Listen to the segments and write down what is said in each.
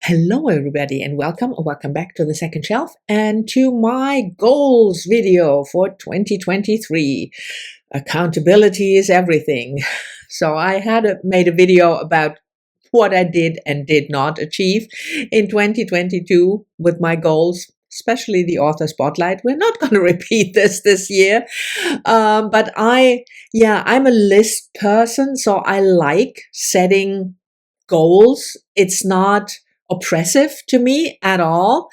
Hello everybody and welcome or welcome back to the second shelf and to my goals video for 2023. Accountability is everything. So I made a video about what I did and did not achieve in 2022 with my goals, especially the author spotlight. We're not going to repeat this year. But I'm a list person, so I like setting goals. It's not oppressive to me at all.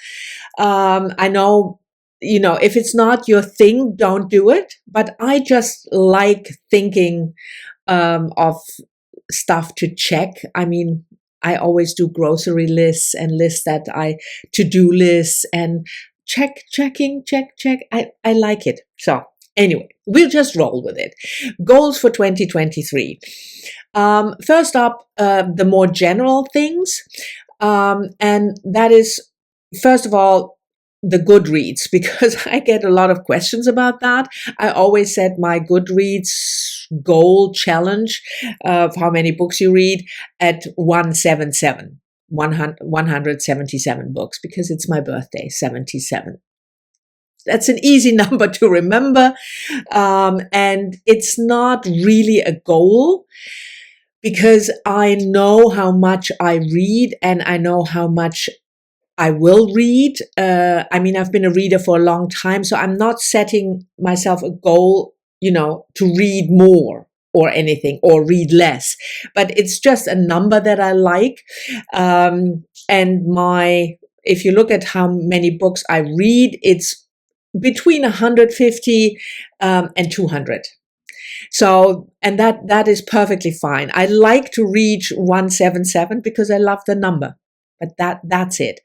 I know, if it's not your thing, don't do it. But I just like thinking of stuff to check. I mean, I always do grocery lists and lists to-do lists and check. I like it. So anyway, we'll just roll with it. Goals for 2023. First up, the more general things. And that is, first of all, the Goodreads, because I get a lot of questions about that. I always set my Goodreads goal challenge of how many books you read at 177 books, because it's my birthday, 77. That's an easy number to remember. And it's not really a goal, because I know how much I read and I know how much I will read. I've been a reader for a long time, so I'm not setting myself a goal, to read more or anything or read less, but it's just a number that I like. If you look at how many books I read, it's between 150 and 200. So, and that is perfectly fine. I like to reach 177 because I love the number, but that's it.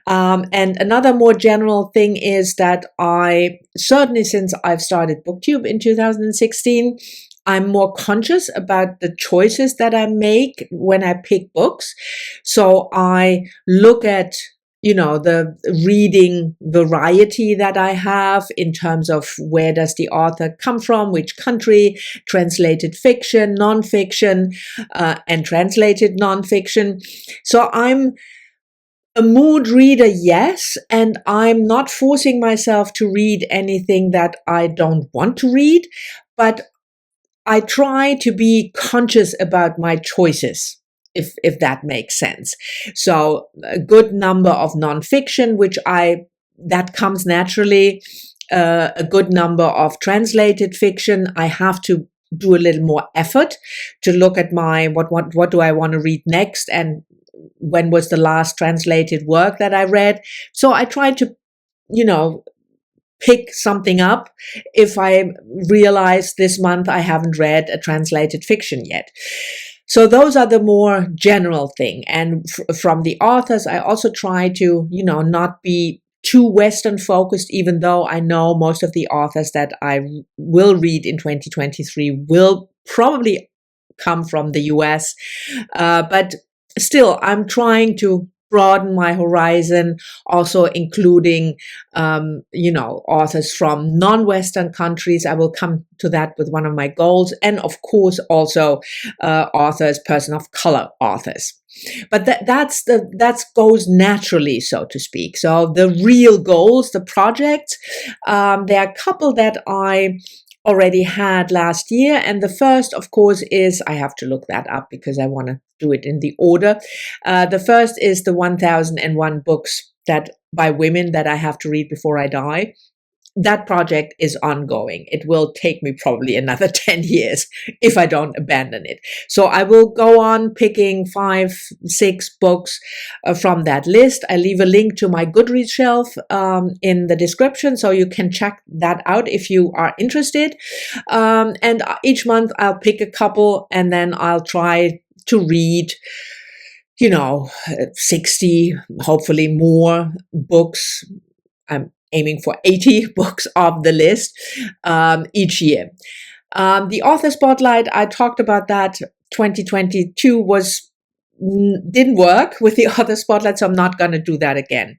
And another more general thing is that certainly since I've started Booktube in 2016, I'm more conscious about the choices that I make when I pick books. So I look at the reading variety that I have in terms of where does the author come from, which country, translated fiction, nonfiction, and translated nonfiction. So I'm a mood reader, yes, and I'm not forcing myself to read anything that I don't want to read, but I try to be conscious about my choices, if that makes sense. So a good number of nonfiction, that comes naturally. A good number of translated fiction. I have to do a little more effort to look at what do I want to read next, and when was the last translated work that I read. So I try to, pick something up if I realize this month I haven't read a translated fiction yet. So those are the more general thing. And from the authors, I also try to, not be too Western focused, even though I know most of the authors that I will read in 2023 will probably come from the US. But still, I'm trying to broaden my horizon, also including, authors from non-Western countries. I will come to that with one of my goals. And of course, also person of color authors. But that goes naturally, so to speak. So the real goals, the projects, there are a couple that I already had last year. And the first, of course, is, I have to look that up because I want to do it in the order. The first is the 1001 books by women that I have to read before I die. That project is ongoing. It will take me probably another 10 years if I don't abandon it. So I will go on picking 5-6 books from that list. I leave a link to my Goodreads shelf in the description, so you can check that out if you are interested. And each month I'll pick a couple, and then I'll try to read 60, hopefully more books. I'm aiming for 80 books of the list each year. The author spotlight, I talked about that. 2022 didn't work with the author spotlight, so I'm not going to do that again.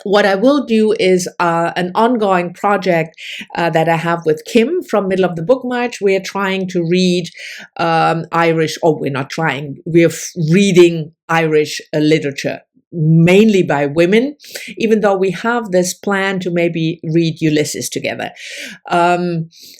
What I will do is an ongoing project that I have with Kim from Middle of the Book March. We're trying to read we're not trying, we're reading Irish literature, mainly by women, even though we have this plan to maybe read Ulysses together,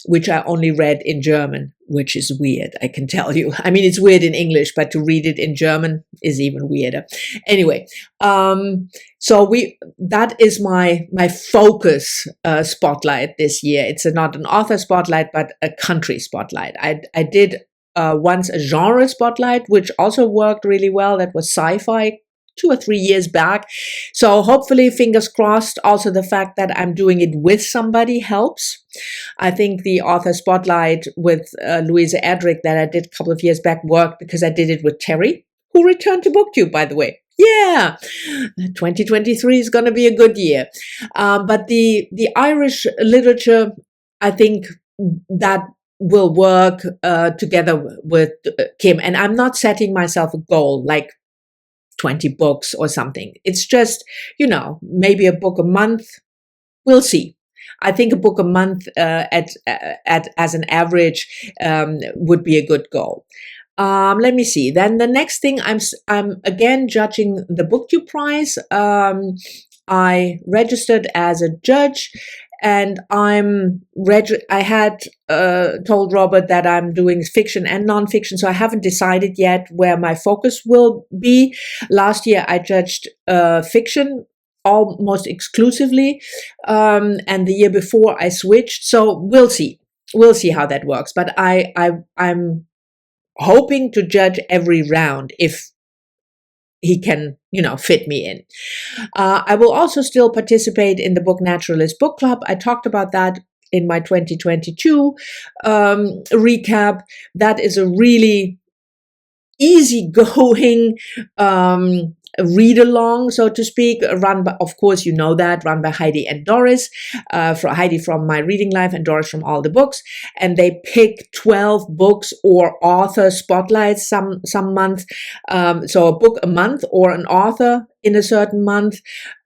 which I only read in German, which is weird, I can tell you. I mean, it's weird in English, but to read it in German is even weirder. Anyway, so that is my focus spotlight this year. It's not an author spotlight, but a country spotlight. I did once a genre spotlight, which also worked really well. That was sci-fi 2 or 3 years back. So hopefully, fingers crossed, also the fact that I'm doing it with somebody helps. I think the author spotlight with Louise Erdrich that I did a couple of years back worked because I did it with Terry, who returned to Booktube, by the way. Yeah, 2023 is going to be a good year. But the Irish literature, I think that will work together with Kim. And I'm not setting myself a goal like 20 books or something. It's just, maybe a book a month. We'll see. I think a book a month as an average would be a good goal. Let me see. Then the next thing, I'm again judging the Booktubeprize. I registered as a judge, and I had told Robert that I'm doing fiction and nonfiction, so I haven't decided yet where my focus will be. Last year I judged fiction almost exclusively, and the year before I switched. So we'll see. We'll see how that works. But I'm hoping to judge every round if he can, fit me in. I will also still participate in the Book Naturalist Book Club. I talked about that in my 2022 recap. That is a really easygoing read along, so to speak, run by, of course, run by Heidi and Doris, Heidi from My Reading Life and Doris from All the Books, and they pick 12 books or author spotlights some month, so a book a month or an author in a certain month,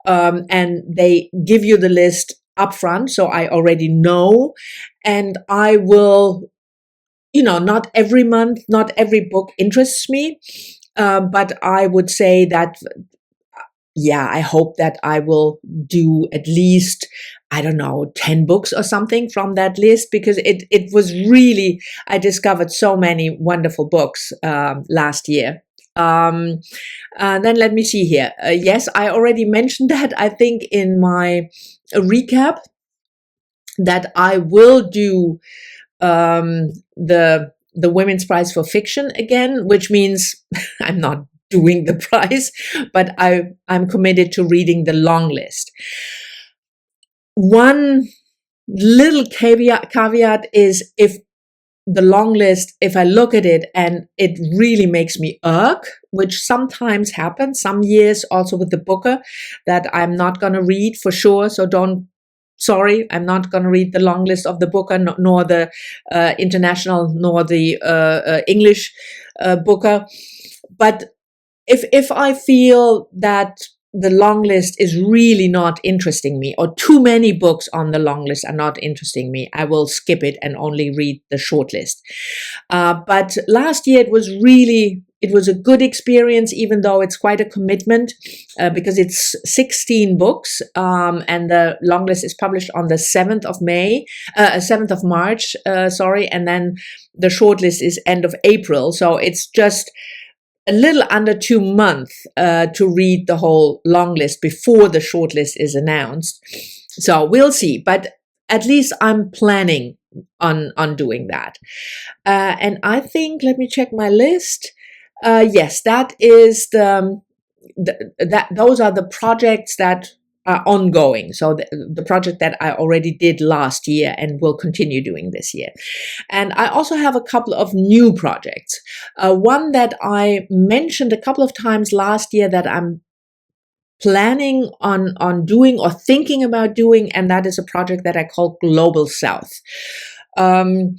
and they give you the list upfront, so I already know, and I will, not every month, not every book interests me. But I would say that, I hope that I will do at least, 10 books or something from that list, because it was really, I discovered so many wonderful books last year. Then let me see here. Yes, I already mentioned that, I think, in my recap, that I will do the Women's Prize for Fiction again, which means I'm not doing the prize, but I'm committed to reading the long list. One little caveat is if the long list, if I look at it and it really makes me irk, which sometimes happens, some years also with the Booker, that I'm not going to read for sure, so sorry, I'm not going to read the long list of the Booker, nor the international, nor the English Booker. But if I feel that the long list is really not interesting me, or too many books on the long list are not interesting me, I will skip it and only read the short list. But last year it was a good experience, even though it's quite a commitment, because it's 16 books, and the long list is published on the 7th of March, and then the short list is end of April. So it's just a little under 2 months to read the whole long list before the short list is announced. So we'll see, but at least I'm planning on doing that. And I think, let me check my list. Yes, that is those are the projects that are ongoing. So the project that I already did last year and will continue doing this year. And I also have a couple of new projects. One that I mentioned a couple of times last year that I'm planning on doing or thinking about doing, and that is a project that I call Global South. Not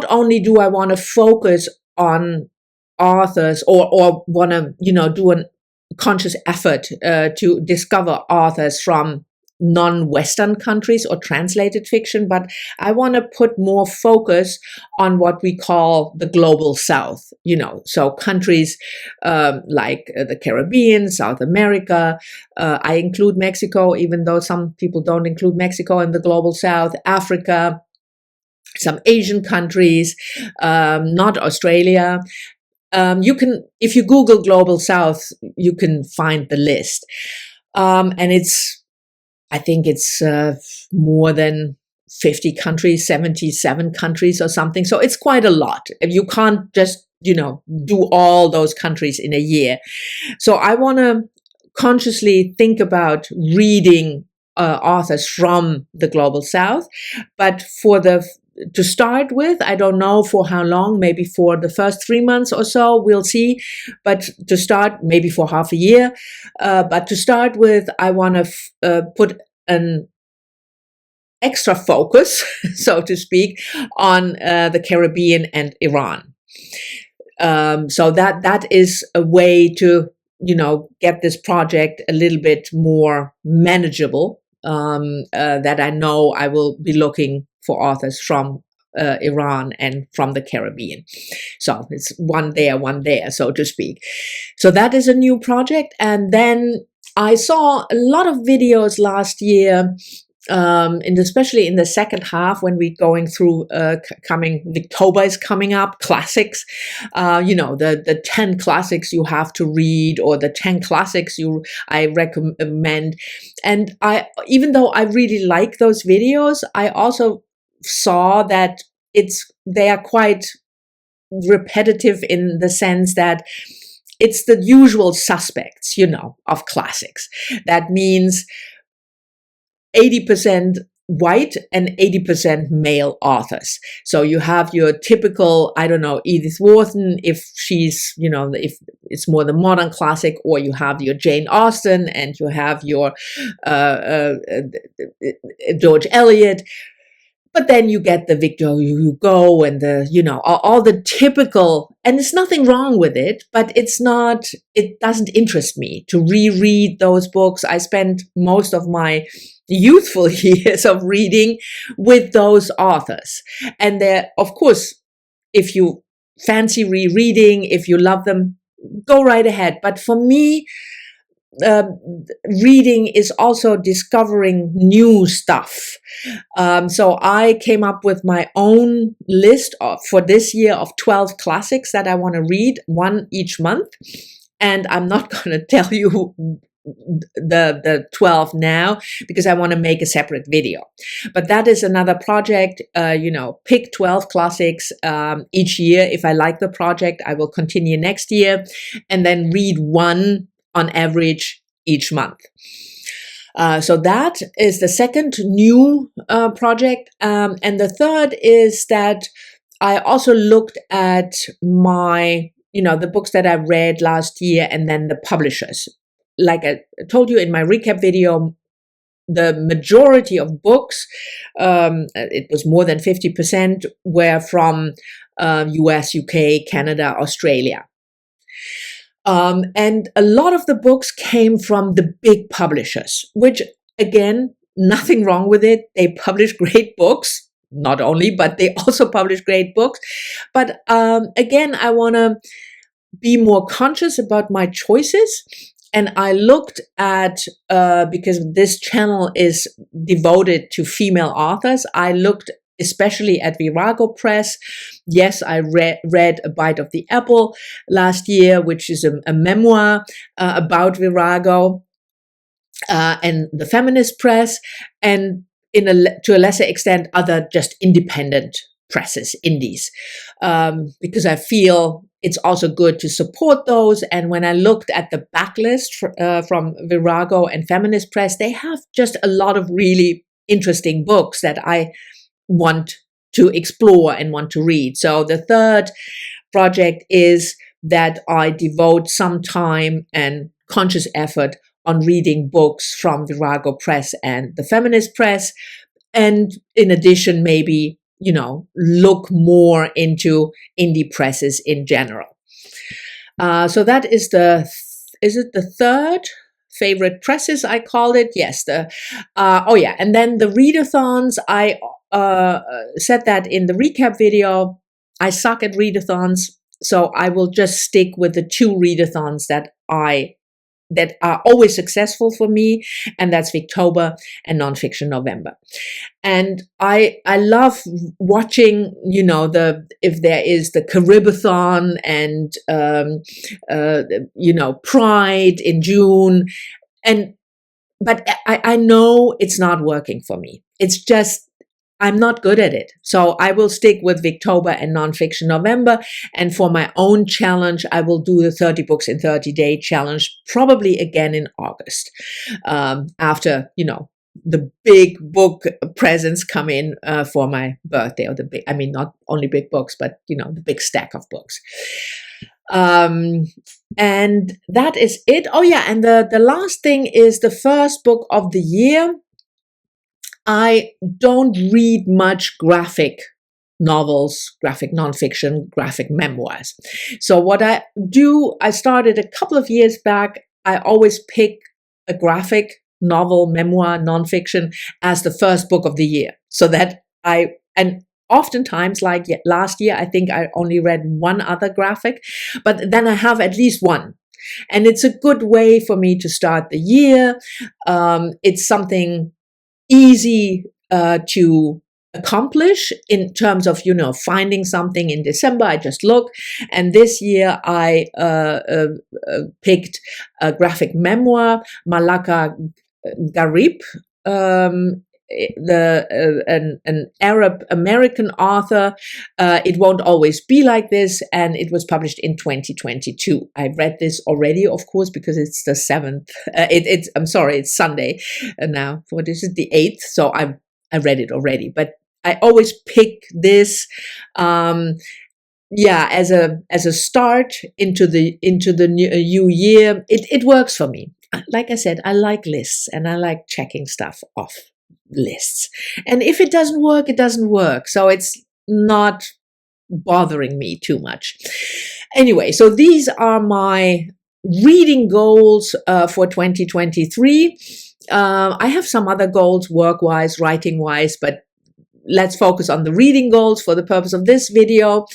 only do I want to focus on authors or want to, do an conscious effort to discover authors from non-Western countries or translated fiction, but I want to put more focus on what we call the global South, so countries like the Caribbean, South America. I include Mexico, even though some people don't include Mexico in the global South, Africa, some Asian countries, not Australia. You can, if you Google Global South, you can find the list. And I think it's more than 50 countries, 77 countries or something. So it's quite a lot. You can't just, do all those countries in a year. So I want to consciously think about reading authors from the Global South. But to start with, I don't know for how long, maybe for the first 3 months or so, we'll see. But to start, maybe for half a year. But to start with, I want to put an extra focus, so to speak, on the Caribbean and Iran. So that is a way to, get this project a little bit more manageable, that I know I will be looking for authors from Iran and from the Caribbean. So it's one there, so to speak. So that is a new project. And then I saw a lot of videos last year, especially in the second half when we're going through Victober is coming up, classics, the 10 classics you have to read, or the 10 classics I recommend. And even though I really like those videos, I also saw that they are quite repetitive in the sense that it's the usual suspects, of classics. That means 80% white and 80% male authors. So you have your typical, Edith Wharton, if she's, if it's more the modern classic, or you have your Jane Austen and you have your George Eliot. But then you get the Victor Hugo and all the typical, and there's nothing wrong with it, but it doesn't interest me to reread those books. I spent most of my youthful years of reading with those authors. And of course, if you fancy rereading, if you love them, go right ahead. But for me, reading is also discovering new stuff. So I came up with my own list for this year of 12 classics that I want to read, one each month. And I'm not going to tell you the 12 now, because I want to make a separate video. But that is another project, pick 12 classics each year. If I like the project, I will continue next year, and then read one on average each month. So that is the second new project. And the third is that I also looked at the books that I read last year, and then the publishers. Like I told you in my recap video, the majority of books, it was more than 50%, were from US, UK, Canada, Australia. And a lot of the books came from the big publishers, which, again, nothing wrong with it. They publish great books, not only, but they also publish great books. But again, I want to be more conscious about my choices. And I looked at, because this channel is devoted to female authors, I looked especially at Virago Press. Yes, I read A Bite of the Apple last year, which is a memoir about Virago, and the Feminist Press, and to a lesser extent, other just independent presses, indies, because I feel it's also good to support those. And when I looked at the backlist from Virago and Feminist Press, they have just a lot of really interesting books that I want to explore and want to read. So the third project is that I devote some time and conscious effort on reading books from Virago Press and the Feminist Press. And in addition, maybe, look more into indie presses in general. So that is the is it the third? Favorite presses, I called it. Yes. And then the Readathons, I said that in the recap video. I suck at Readathons, so I will just stick with the 2 Readathons that are always successful for me, and that's Victober and Nonfiction November. And I love watching, if there is the Caribathon and Pride in June, but I know it's not working for me. It's just I'm not good at it. So I will stick with Victober and Nonfiction November. And for my own challenge, I will do the 30 books in 30-day challenge, probably again in August, after, the big book presents come in for my birthday, or not only big books, but, the big stack of books. And that is it. Oh yeah. And the last thing is the first book of the year. I don't read much graphic novels, graphic nonfiction, graphic memoirs. So what I do, I started a couple of years back. I always pick a graphic novel, memoir, nonfiction as the first book of the year. So that and oftentimes, like last year, I think I only read one other graphic, but then I have at least one. And it's a good way for me to start the year. It's something easy to accomplish in terms of, finding something in December. I just look. And this year I picked a graphic memoir, Malaka Gharib, an Arab American author. It Won't Always Be Like This, and it was published in 2022. I read this already, of course, because it's the 7th. It's Sunday now. What is it? The 8th. So I read it already, but I always pick this, as a start into the new year. It works for me. Like I said, I like lists and I like checking stuff off lists. And if it doesn't work, it doesn't work. So it's not bothering me too much. Anyway, so these are my reading goals for 2023. I have some other goals, work-wise, writing-wise, but let's focus on the reading goals for the purpose of this video.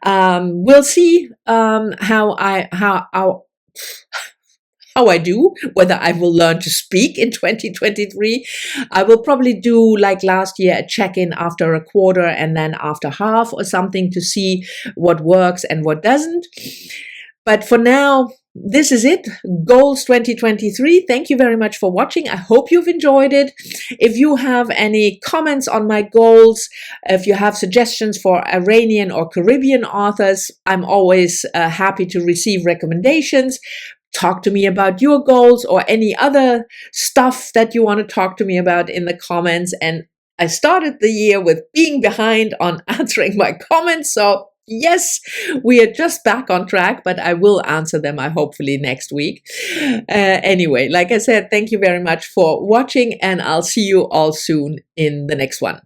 We'll see how I do, whether I will learn to speak in 2023. I will probably do, like last year, a check-in after a quarter and then after half or something to see what works and what doesn't. But for now, this is it. Goals 2023. Thank you very much for watching. I hope you've enjoyed it. If you have any comments on my goals, if you have suggestions for Iranian or Caribbean authors, I'm always happy to receive recommendations. Talk to me about your goals or any other stuff that you want to talk to me about in the comments. And I started the year with being behind on answering my comments. So yes, we are just back on track, but I will answer them, hopefully next week. Anyway, like I said, thank you very much for watching, and I'll see you all soon in the next one.